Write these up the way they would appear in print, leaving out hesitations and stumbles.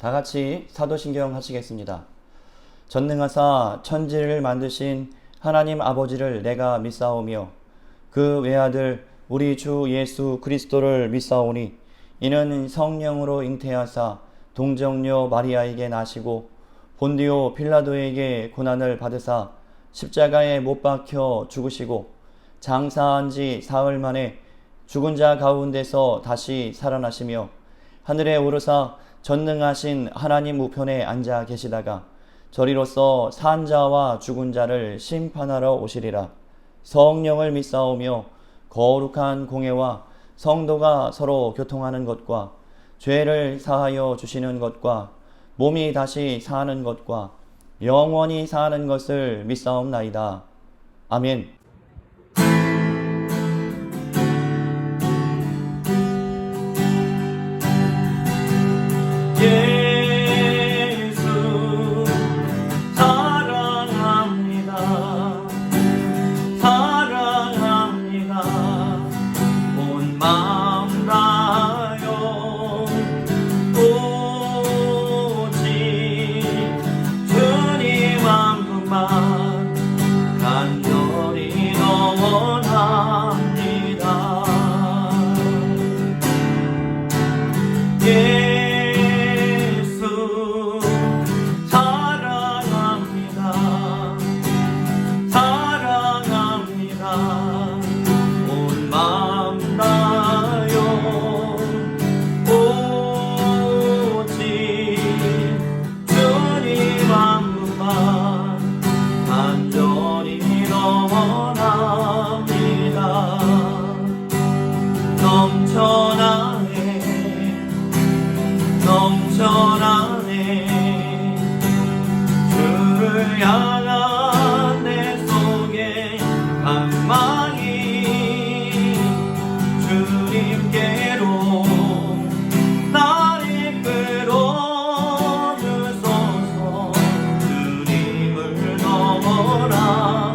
다 같이 사도신경 하시겠습니다. 전능하사 천지를 만드신 하나님 아버지를 내가 믿사오며 그 외아들 우리 주 예수 그리스도를 믿사오니 이는 성령으로 잉태하사 동정녀 마리아에게 나시고 본디오 빌라도에게 고난을 받으사 십자가에 못 박혀 죽으시고 장사한 지 사흘 만에 죽은 자 가운데서 다시 살아나시며 하늘에 오르사 전능하신 하나님 우편에 앉아 계시다가 저리로서 산 자와 죽은 자를 심판하러 오시리라. 성령을 믿사오며 거룩한 공회와 성도가 서로 교통하는 것과 죄를 사하여 주시는 것과 몸이 다시 사는 것과 영원히 사는 것을 믿사옵나이다. 아멘. 예수 사랑합니다. 사랑합니다. 온 마음 다하여 오직 주님 한 분만 간절히 원합니다. 예수 사랑합니다. 사랑합니다. 온 마음 다하여 오직 주님 한 분만 간절히 원합니다. 넘쳐나네 주를 향한 내 속에 갈망이 주님께로 날 이끌어 주소서. 주님을 넘어랍니다.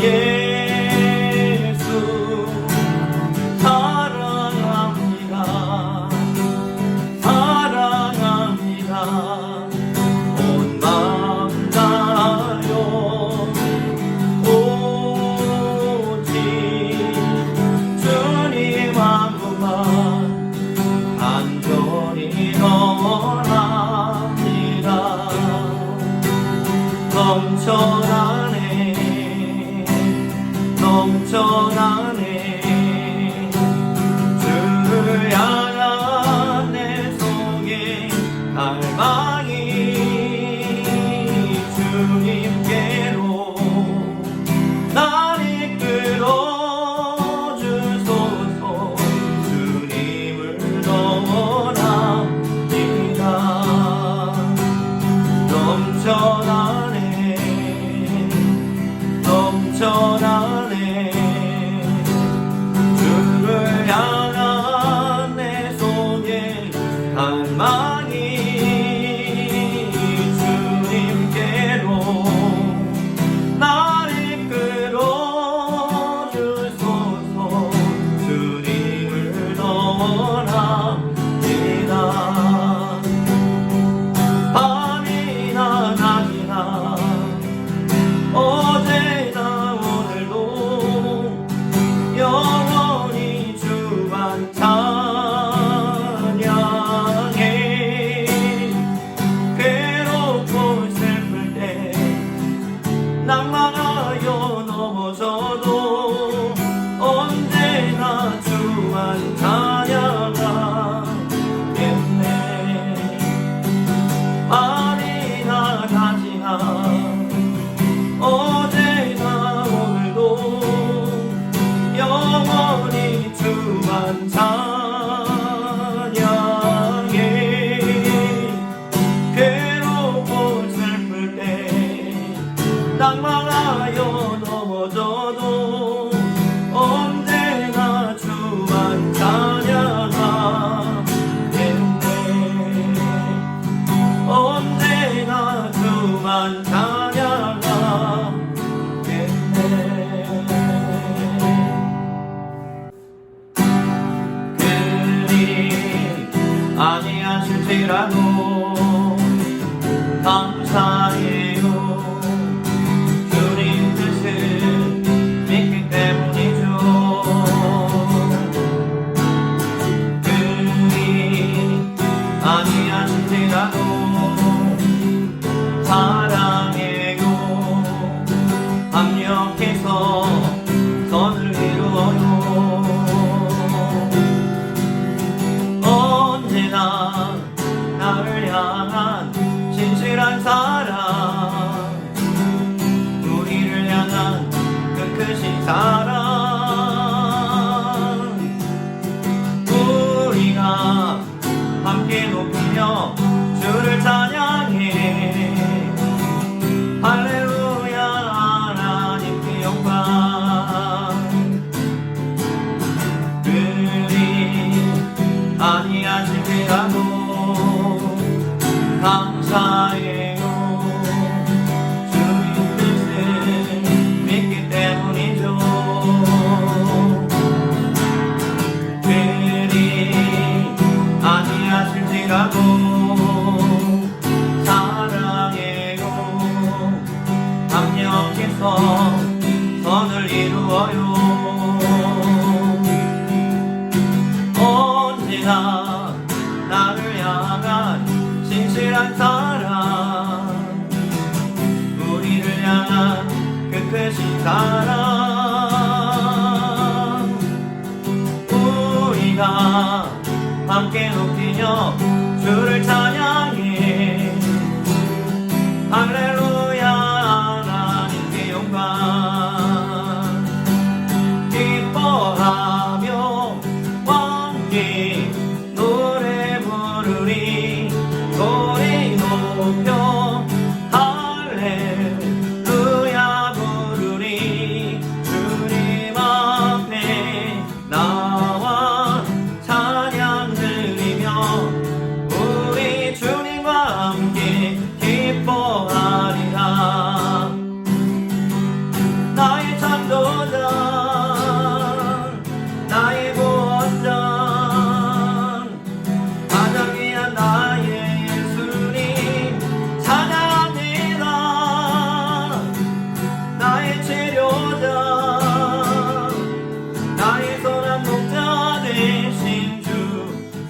예수 사랑합니다. 사랑합니다. 온 마음 다하여 오직 주님 한 분만 간절히 원합니다. 넘쳐나네 주를 향한 내 속에 갈망이 주님께로 날 이끌어 주소서. 주님을 넘어랍니다. 넘쳐나네 주를 향한 내 속에 갈망이 주님께로 날 이끌어 주소서. 주님을 넘어랍니다. 밤이나 낮이나 어제나 오늘도 영원히 주만 찬양해. 괴롭고 슬플 때 낭만하여 넘어져도 언제나 주만 찬양하겠네. 밤이나 낮이나 어제나 오늘도 영원히 주만 찬양해. 괴롭고 슬플 때 낭만하여 넘어져도 언제나 주만 찬양하겠네. 언제나 주만 찬양하겠네. 감사해요. 주님 뜻을 믿기 때문이죠. 그리 아니하신지라도 사랑해요. 합력해서 선을 이루어요. 언제나 나를 향한 진실한 사랑, 우리를 향한 그 크신 사랑, 우리가 함께 높이며 주를 찬양해. 할렐루야 하나님께 영광. 그리 아니하실지라도 감사해요. 주님 뜻을 믿기 때문이죠. 그리 아니하실지라도 사랑해요. 합력해서 선을 이루어요. 언제나 나를 향한 진실한 사랑, 우리를 향한 그 크신 사랑, 우리가 함께 높이며 주를 찬양해. 할렐루야 하나님께 영광. 기뻐하며 함께 노래 부르리. 소리 높여 할렐루야 부르리. 주님 앞에 나와 찬양 드리며 우리 주님과 함께 기뻐하리라. 나의 창조자, 나의 구원자, 가장 귀한 나의 예수님 찬양합니다. 나의 치료자, 나의 선한 목자 되신 주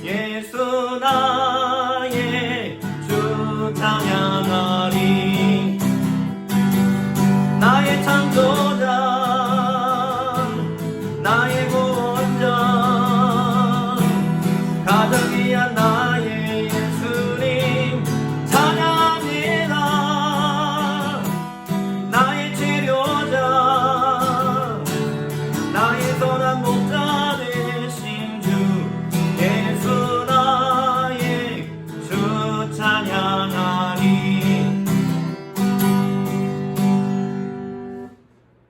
예수 나의 주 찬양하리. 나의 창조자, 나의 구원자, 가장 귀한 나의 예수님 찬양합니다. 나의 치료자, 나의 선한 목자 되신 주 예수 나의 주 찬양하리.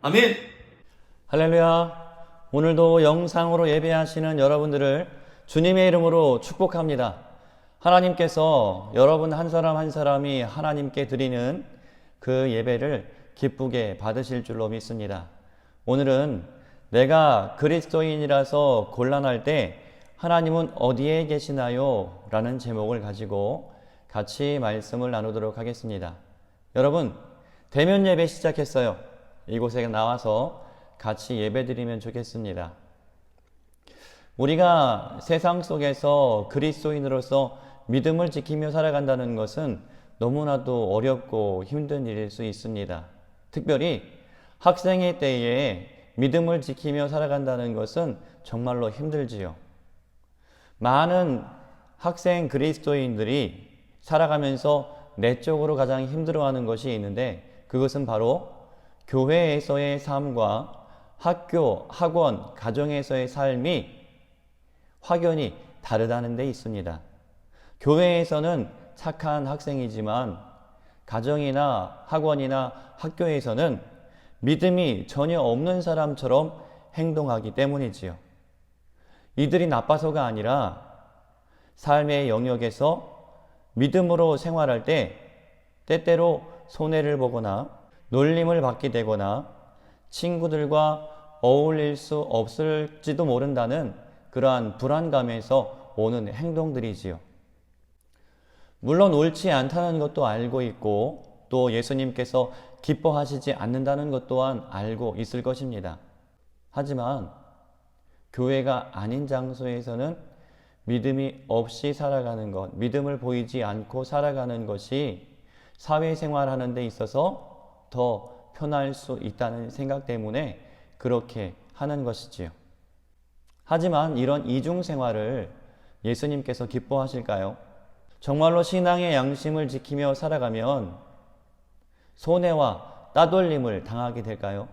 아멘. 할렐루야. 오늘도 영상으로 예배하시는 여러분들을 주님의 이름으로 축복합니다. 하나님께서 여러분 한 사람 한 사람이 하나님께 드리는 그 예배를 기쁘게 받으실 줄로 믿습니다. 오늘은 내가 그리스도인이라서 곤란할 때 하나님은 어디에 계시나요? 라는 제목을 가지고 같이 말씀을 나누도록 하겠습니다. 여러분, 대면 예배 시작했어요. 이곳에 나와서 같이 예배드리면 좋겠습니다. 우리가 세상 속에서 그리스도인으로서 믿음을 지키며 살아간다는 것은 너무나도 어렵고 힘든 일일 수 있습니다. 특별히 학생의 때에 믿음을 지키며 살아간다는 것은 정말로 힘들지요. 많은 학생 그리스도인들이 살아가면서 내적으로 가장 힘들어하는 것이 있는데 그것은 바로 교회에서의 삶과 학교, 학원, 가정에서의 삶이 확연히 다르다는 데 있습니다. 교회에서는 착한 학생이지만 가정이나 학원이나 학교에서는 믿음이 전혀 없는 사람처럼 행동하기 때문이지요. 이들이 나빠서가 아니라 삶의 영역에서 믿음으로 생활할 때 때때로 손해를 보거나 놀림을 받게 되거나 친구들과 어울릴 수 없을지도 모른다는 그러한 불안감에서 오는 행동들이지요. 물론 옳지 않다는 것도 알고 있고 또 예수님께서 기뻐하시지 않는다는 것 또한 알고 있을 것입니다. 하지만 교회가 아닌 장소에서는 믿음이 없이 살아가는 것, 믿음을 보이지 않고 살아가는 것이 사회생활하는 데 있어서 더 편할 수 있다는 생각 때문에 그렇게 하는 것이지요. 하지만 이런 이중생활을 예수님께서 기뻐하실까요? 정말로 신앙의 양심을 지키며 살아가면 손해와 따돌림을 당하게 될까요?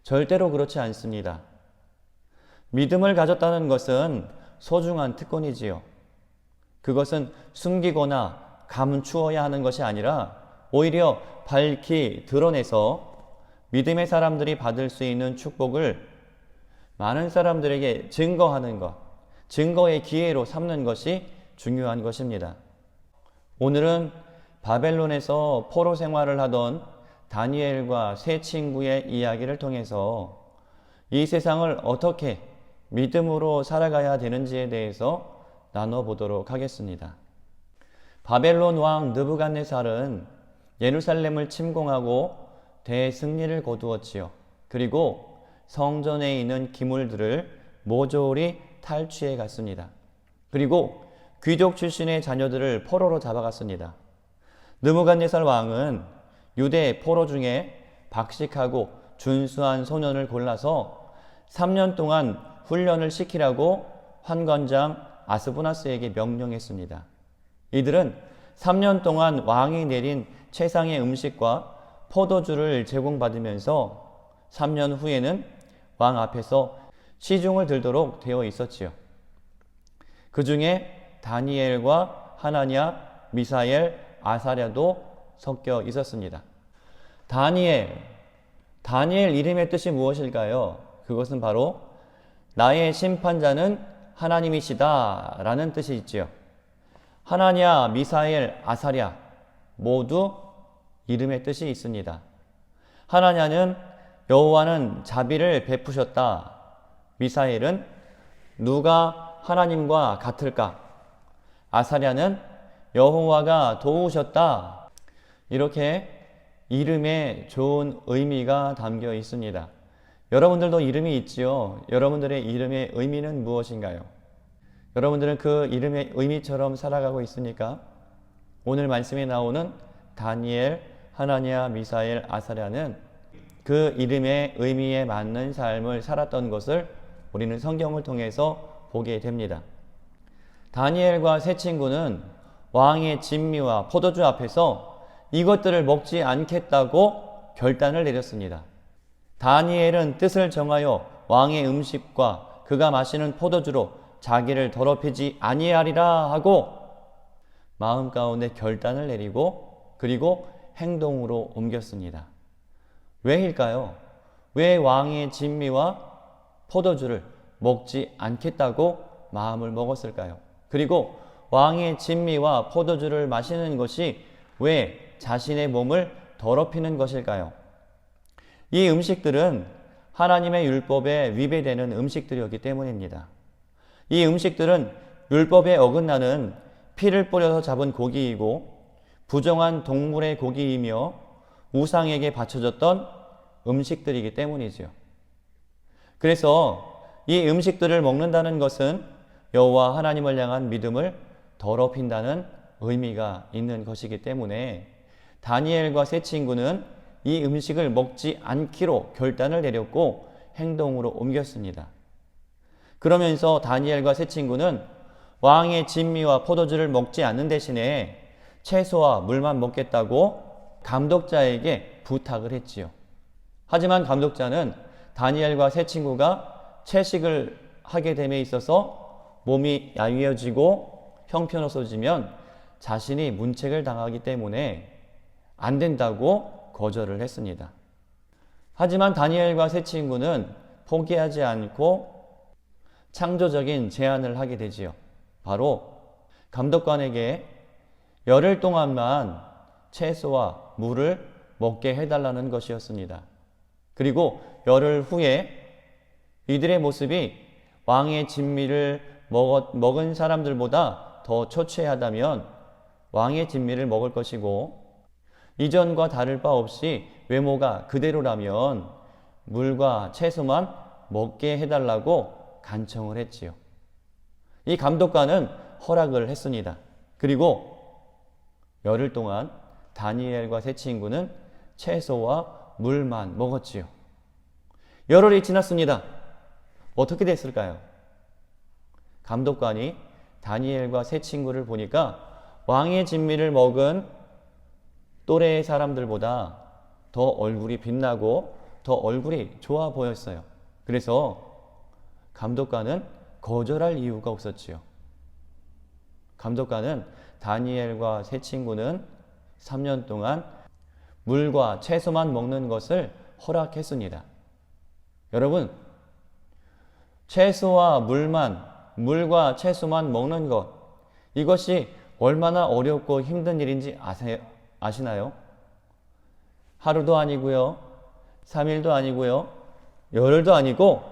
절대로 그렇지 않습니다. 믿음을 가졌다는 것은 소중한 특권이지요. 그것은 숨기거나 감추어야 하는 것이 아니라 오히려 밝히 드러내서 믿음의 사람들이 받을 수 있는 축복을 많은 사람들에게 증거하는 것, 증거의 기회로 삼는 것이 중요한 것입니다. 오늘은 바벨론에서 포로 생활을 하던 다니엘과 세 친구의 이야기를 통해서 이 세상을 어떻게 믿음으로 살아가야 되는지에 대해서 나눠보도록 하겠습니다. 바벨론 왕 느부갓네살은 예루살렘을 침공하고 대승리를 거두었지요. 그리고 성전에 있는 기물들을 모조리 탈취해 갔습니다. 그리고 귀족 출신의 자녀들을 포로로 잡아갔습니다. 느부갓네살 왕은 유대 포로 중에 박식하고 준수한 소년을 골라서 3년 동안 훈련을 시키라고 환관장 아스부나스에게 명령했습니다. 이들은 3년 동안 왕이 내린 최상의 음식과 포도주를 제공받으면서 3년 후에는 왕 앞에서 시중을 들도록 되어 있었지요. 그 중에 다니엘과 하나냐, 미사엘, 아사랴도 섞여 있었습니다. 다니엘 이름의 뜻이 무엇일까요? 그것은 바로 나의 심판자는 하나님이시다 라는 뜻이 있지요. 하나냐, 미사엘, 아사랴 모두 이름의 뜻이 있습니다. 하나냐는 여호와는 자비를 베푸셨다. 미사엘은 누가 하나님과 같을까? 아사랴는 여호와가 도우셨다. 이렇게 이름에 좋은 의미가 담겨 있습니다. 여러분들도 이름이 있지요. 여러분들의 이름의 의미는 무엇인가요? 여러분들은 그 이름의 의미처럼 살아가고 있습니까? 오늘 말씀에 나오는 다니엘, 하나냐, 미사엘, 아사랴는 그 이름의 의미에 맞는 삶을 살았던 것을 우리는 성경을 통해서 보게 됩니다. 다니엘과 세 친구는 왕의 진미와 포도주 앞에서 이것들을 먹지 않겠다고 결단을 내렸습니다. 다니엘은 뜻을 정하여 왕의 음식과 그가 마시는 포도주로 자기를 더럽히지 아니하리라 하고 마음 가운데 결단을 내리고 그리고 행동으로 옮겼습니다. 왜일까요? 왜 왕의 진미와 포도주를 먹지 않겠다고 마음을 먹었을까요? 그리고 왕의 진미와 포도주를 마시는 것이 왜 자신의 몸을 더럽히는 것일까요? 이 음식들은 하나님의 율법에 위배되는 음식들이었기 때문입니다. 이 음식들은 율법에 어긋나는 피를 뿌려서 잡은 고기이고 부정한 동물의 고기이며 우상에게 바쳐졌던 음식들이기 때문이지요. 그래서 이 음식들을 먹는다는 것은 여호와 하나님을 향한 믿음을 더럽힌다는 의미가 있는 것이기 때문에 다니엘과 세 친구는 이 음식을 먹지 않기로 결단을 내렸고 행동으로 옮겼습니다. 그러면서 다니엘과 세 친구는 왕의 진미와 포도주를 먹지 않는 대신에 채소와 물만 먹겠다고 감독자에게 부탁을 했지요. 하지만 감독자는 다니엘과 세 친구가 채식을 하게 됨에 있어서 몸이 야위어지고 형편없어지면 자신이 문책을 당하기 때문에 안 된다고 거절을 했습니다. 하지만 다니엘과 세 친구는 포기하지 않고 창조적인 제안을 하게 되지요. 바로 감독관에게 열흘 동안만 채소와 물을 먹게 해달라는 것이었습니다. 그리고 열흘 후에 이들의 모습이 왕의 진미를 먹은 사람들보다 더 초췌하다면 왕의 진미를 먹을 것이고 이전과 다를 바 없이 외모가 그대로라면 물과 채소만 먹게 해달라고 간청을 했지요. 이 감독관은 허락을 했습니다. 그리고 열흘 동안 다니엘과 세 친구는 채소와 물만 먹었지요. 열흘이 지났습니다. 어떻게 됐을까요? 감독관이 다니엘과 세 친구를 보니까 왕의 진미를 먹은 또래의 사람들보다 더 얼굴이 빛나고 더 얼굴이 좋아 보였어요. 그래서 감독관은 거절할 이유가 없었지요. 감독관은 다니엘과 세 친구는 3년 동안 물과 채소만 먹는 것을 허락했습니다. 여러분, 물과 채소만 먹는 것, 이것이 얼마나 어렵고 힘든 일인지 아시나요? 하루도 아니고요, 3일도 아니고요, 열흘도 아니고,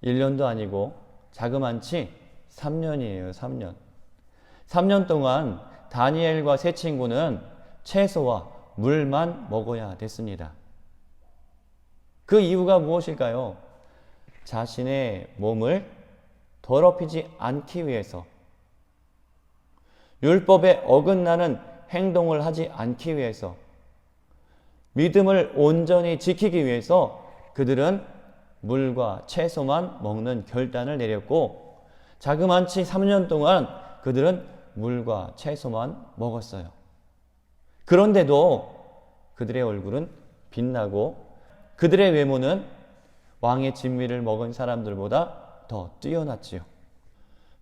1년도 아니고, 자그만치 3년이에요, 3년. 3년 동안 다니엘과 세 친구는 채소와 물만 먹어야 됐습니다. 그 이유가 무엇일까요? 자신의 몸을 더럽히지 않기 위해서, 율법에 어긋나는 행동을 하지 않기 위해서, 믿음을 온전히 지키기 위해서 그들은 물과 채소만 먹는 결단을 내렸고, 자그만치 3년 동안 그들은 물과 채소만 먹었어요. 그런데도 그들의 얼굴은 빛나고 그들의 외모는 왕의 진미를 먹은 사람들보다 더 뛰어났지요.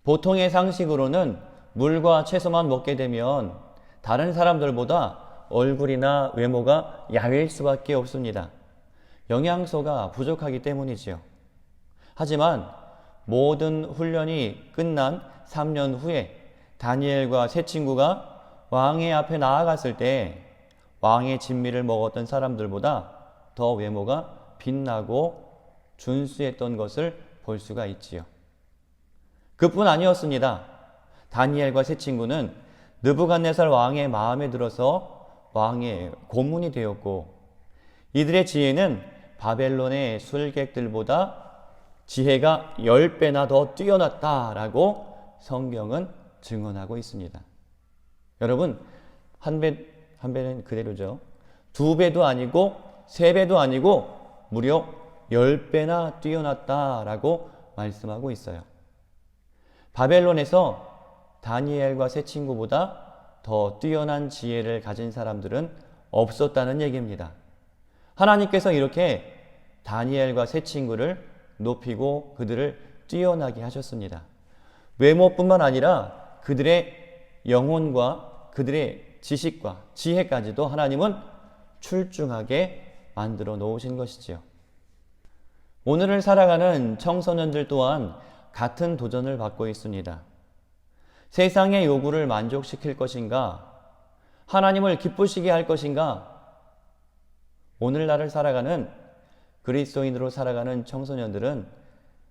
보통의 상식으로는 물과 채소만 먹게 되면 다른 사람들보다 얼굴이나 외모가 야위일 수밖에 없습니다. 영양소가 부족하기 때문이지요. 하지만 모든 훈련이 끝난 3년 후에 다니엘과 세 친구가 왕의 앞에 나아갔을 때 왕의 진미를 먹었던 사람들보다 더 외모가 빛나고 준수했던 것을 볼 수가 있지요. 그뿐 아니었습니다. 다니엘과 세 친구는 느부갓네살 왕의 마음에 들어서 왕의 고문이 되었고, 이들의 지혜는 바벨론의 술객들보다 지혜가 10배나 더 뛰어났다라고 성경은 증언하고 있습니다. 여러분, 한 배는 그대로죠. 2배도 아니고 3배도 아니고 무려 10배나 뛰어났다라고 말씀하고 있어요. 바벨론에서 다니엘과 세 친구보다 더 뛰어난 지혜를 가진 사람들은 없었다는 얘기입니다. 하나님께서 이렇게 다니엘과 세 친구를 높이고 그들을 뛰어나게 하셨습니다. 외모뿐만 아니라 그들의 영혼과 그들의 지식과 지혜까지도 하나님은 출중하게 만들어 놓으신 것이지요. 오늘을 살아가는 청소년들 또한 같은 도전을 받고 있습니다. 세상의 요구를 만족시킬 것인가? 하나님을 기쁘시게 할 것인가? 오늘날을 살아가는 그리스도인으로 살아가는 청소년들은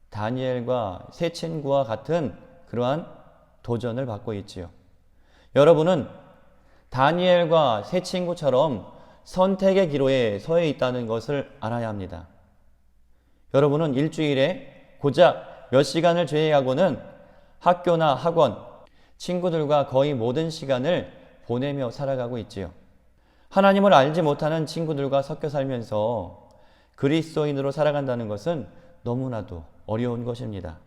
다니엘과 세 친구와 같은 그러한 도전을 받고 있지요. 여러분은 다니엘과 세 친구처럼 선택의 기로에 서 있다는 것을 알아야 합니다. 여러분은 일주일에 고작 몇 시간을 제외하고는 학교나 학원, 친구들과 거의 모든 시간을 보내며 살아가고 있지요. 하나님을 알지 못하는 친구들과 섞여 살면서 그리스도인으로 살아간다는 것은 너무나도 어려운 것입니다.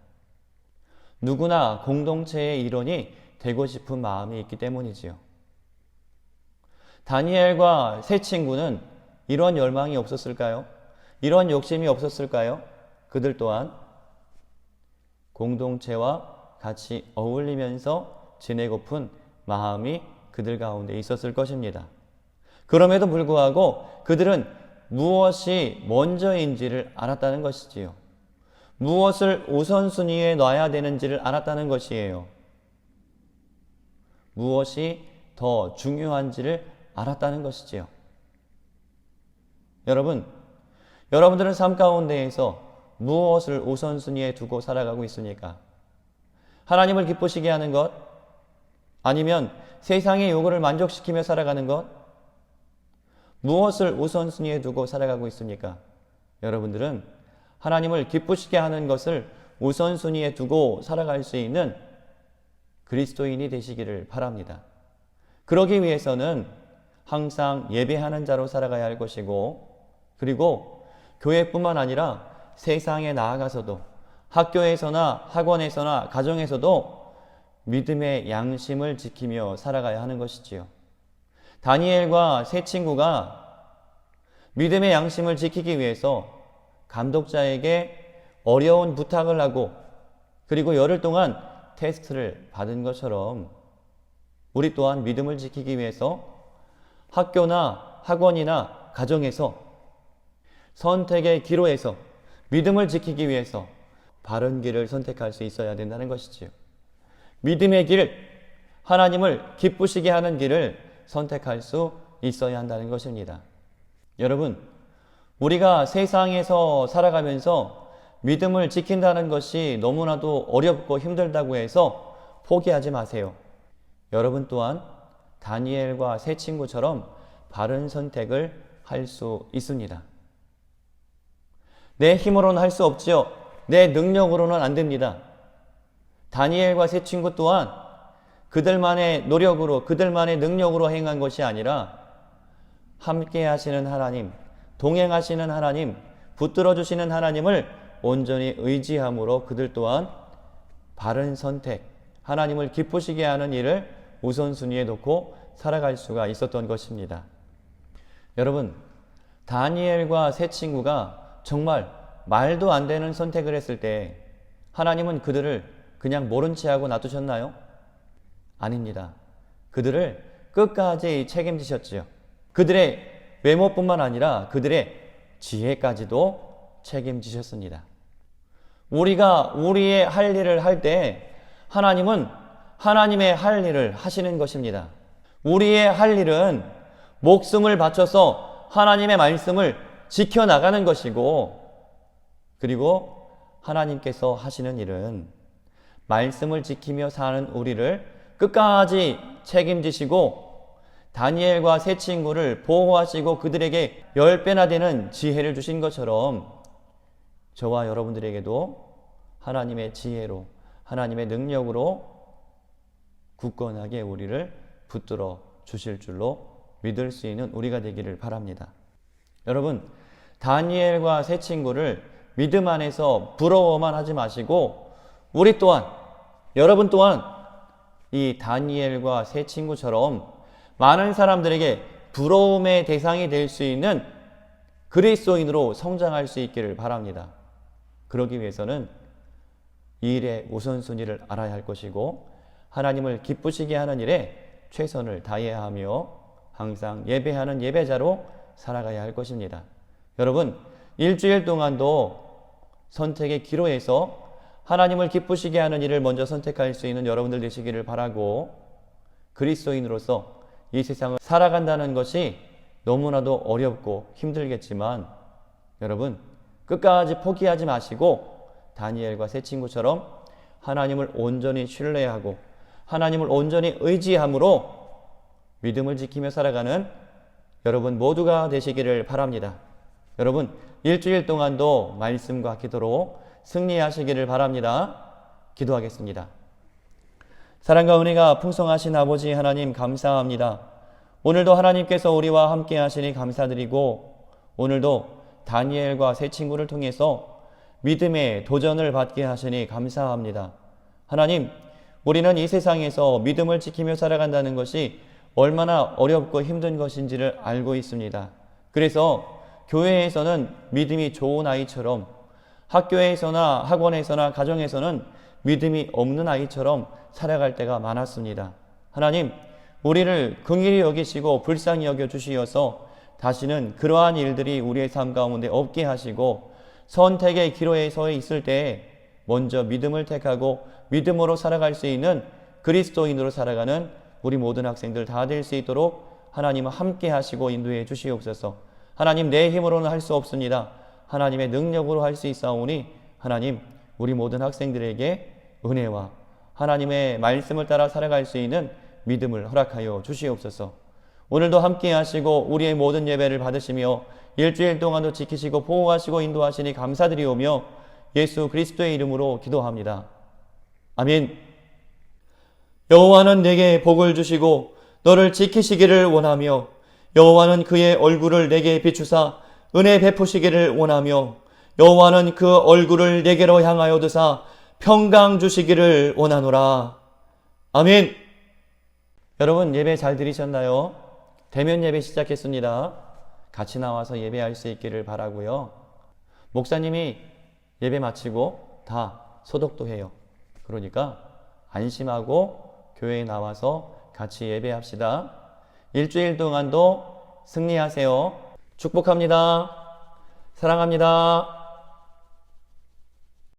누구나 공동체의 일원이 되고 싶은 마음이 있기 때문이지요. 다니엘과 세 친구는 이런 열망이 없었을까요? 이런 욕심이 없었을까요? 그들 또한 공동체와 같이 어울리면서 지내고픈 마음이 그들 가운데 있었을 것입니다. 그럼에도 불구하고 그들은 무엇이 먼저인지를 알았다는 것이지요. 무엇을 우선순위에 놔야 되는지를 알았다는 것이에요. 무엇이 더 중요한지를 알았다는 것이지요. 여러분들은 삶 가운데에서 무엇을 우선순위에 두고 살아가고 있습니까? 하나님을 기쁘시게 하는 것? 아니면 세상의 요구를 만족시키며 살아가는 것? 무엇을 우선순위에 두고 살아가고 있습니까? 여러분들은 하나님을 기쁘시게 하는 것을 우선순위에 두고 살아갈 수 있는 그리스도인이 되시기를 바랍니다. 그러기 위해서는 항상 예배하는 자로 살아가야 할 것이고, 그리고 교회뿐만 아니라 세상에 나아가서도 학교에서나 학원에서나 가정에서도 믿음의 양심을 지키며 살아가야 하는 것이지요. 다니엘과 세 친구가 믿음의 양심을 지키기 위해서 감독자에게 어려운 부탁을 하고 그리고 열흘 동안 테스트를 받은 것처럼 우리 또한 믿음을 지키기 위해서 학교나 학원이나 가정에서 선택의 기로에서 믿음을 지키기 위해서 바른 길을 선택할 수 있어야 된다는 것이지요. 믿음의 길, 하나님을 기쁘시게 하는 길을 선택할 수 있어야 한다는 것입니다. 여러분, 우리가 세상에서 살아가면서 믿음을 지킨다는 것이 너무나도 어렵고 힘들다고 해서 포기하지 마세요. 여러분 또한 다니엘과 세 친구처럼 바른 선택을 할 수 있습니다. 내 힘으로는 할 수 없지요. 내 능력으로는 안 됩니다. 다니엘과 세 친구 또한 그들만의 노력으로, 그들만의 능력으로 행한 것이 아니라 함께 하시는 하나님, 동행하시는 하나님, 붙들어 주시는 하나님을 온전히 의지함으로 그들 또한 바른 선택, 하나님을 기쁘시게 하는 일을 우선순위에 놓고 살아갈 수가 있었던 것입니다. 여러분, 다니엘과 세 친구가 정말 말도 안 되는 선택을 했을 때 하나님은 그들을 그냥 모른 채 하고 놔두셨나요? 아닙니다. 그들을 끝까지 책임지셨지요. 그들의 외모뿐만 아니라 그들의 지혜까지도 책임지셨습니다. 우리가 우리의 할 일을 할 때 하나님은 하나님의 할 일을 하시는 것입니다. 우리의 할 일은 목숨을 바쳐서 하나님의 말씀을 지켜나가는 것이고, 그리고 하나님께서 하시는 일은 말씀을 지키며 사는 우리를 끝까지 책임지시고 다니엘과 세 친구를 보호하시고 그들에게 10배나 되는 지혜를 주신 것처럼 저와 여러분들에게도 하나님의 지혜로, 하나님의 능력으로 굳건하게 우리를 붙들어 주실 줄로 믿을 수 있는 우리가 되기를 바랍니다. 여러분, 다니엘과 세 친구를 믿음 안에서 부러워만 하지 마시고 우리 또한, 여러분 또한 이 다니엘과 세 친구처럼 많은 사람들에게 부러움의 대상이 될 수 있는 그리스도인으로 성장할 수 있기를 바랍니다. 그러기 위해서는 이 일의 우선순위를 알아야 할 것이고 하나님을 기쁘시게 하는 일에 최선을 다해야 하며 항상 예배하는 예배자로 살아가야 할 것입니다. 여러분, 일주일 동안도 선택의 기로에서 하나님을 기쁘시게 하는 일을 먼저 선택할 수 있는 여러분들 되시기를 바라고, 그리스도인으로서 이 세상을 살아간다는 것이 너무나도 어렵고 힘들겠지만 여러분 끝까지 포기하지 마시고 다니엘과 세 친구처럼 하나님을 온전히 신뢰하고 하나님을 온전히 의지함으로 믿음을 지키며 살아가는 여러분 모두가 되시기를 바랍니다. 여러분, 일주일 동안도 말씀과 기도로 승리하시기를 바랍니다. 기도하겠습니다. 사랑과 은혜가 풍성하신 아버지 하나님 감사합니다. 오늘도 하나님께서 우리와 함께 하시니 감사드리고 오늘도 다니엘과 세 친구를 통해서 믿음의 도전을 받게 하시니 감사합니다. 하나님, 우리는 이 세상에서 믿음을 지키며 살아간다는 것이 얼마나 어렵고 힘든 것인지를 알고 있습니다. 그래서 교회에서는 믿음이 좋은 아이처럼, 학교에서나 학원에서나 가정에서는 믿음이 없는 아이처럼 살아갈 때가 많았습니다. 하나님, 우리를 긍휼히 여기시고 불쌍히 여겨 주시어서 다시는 그러한 일들이 우리의 삶 가운데 없게 하시고 선택의 기로에 서 있을 때에 먼저 믿음을 택하고 믿음으로 살아갈 수 있는 그리스도인으로 살아가는 우리 모든 학생들 다 될 수 있도록 하나님은 함께 하시고 인도해 주시옵소서. 하나님, 내 힘으로는 할 수 없습니다. 하나님의 능력으로 할 수 있사오니 하나님, 우리 모든 학생들에게 은혜와 하나님의 말씀을 따라 살아갈 수 있는 믿음을 허락하여 주시옵소서. 오늘도 함께 하시고 우리의 모든 예배를 받으시며 일주일 동안도 지키시고 보호하시고 인도하시니 감사드리오며 예수 그리스도의 이름으로 기도합니다. 아멘. 여호와는 내게 복을 주시고 너를 지키시기를 원하며 여호와는 그의 얼굴을 내게 비추사 은혜 베푸시기를 원하며 여호와는 그 얼굴을 내게로 향하여 드사 평강 주시기를 원하노라. 아멘. 여러분 예배 잘 드리셨나요? 대면 예배 시작했습니다. 같이 나와서 예배할 수 있기를 바라고요. 목사님이 예배 마치고 다 소독도 해요. 그러니까 안심하고 교회에 나와서 같이 예배합시다. 일주일 동안도 승리하세요. 축복합니다. 사랑합니다.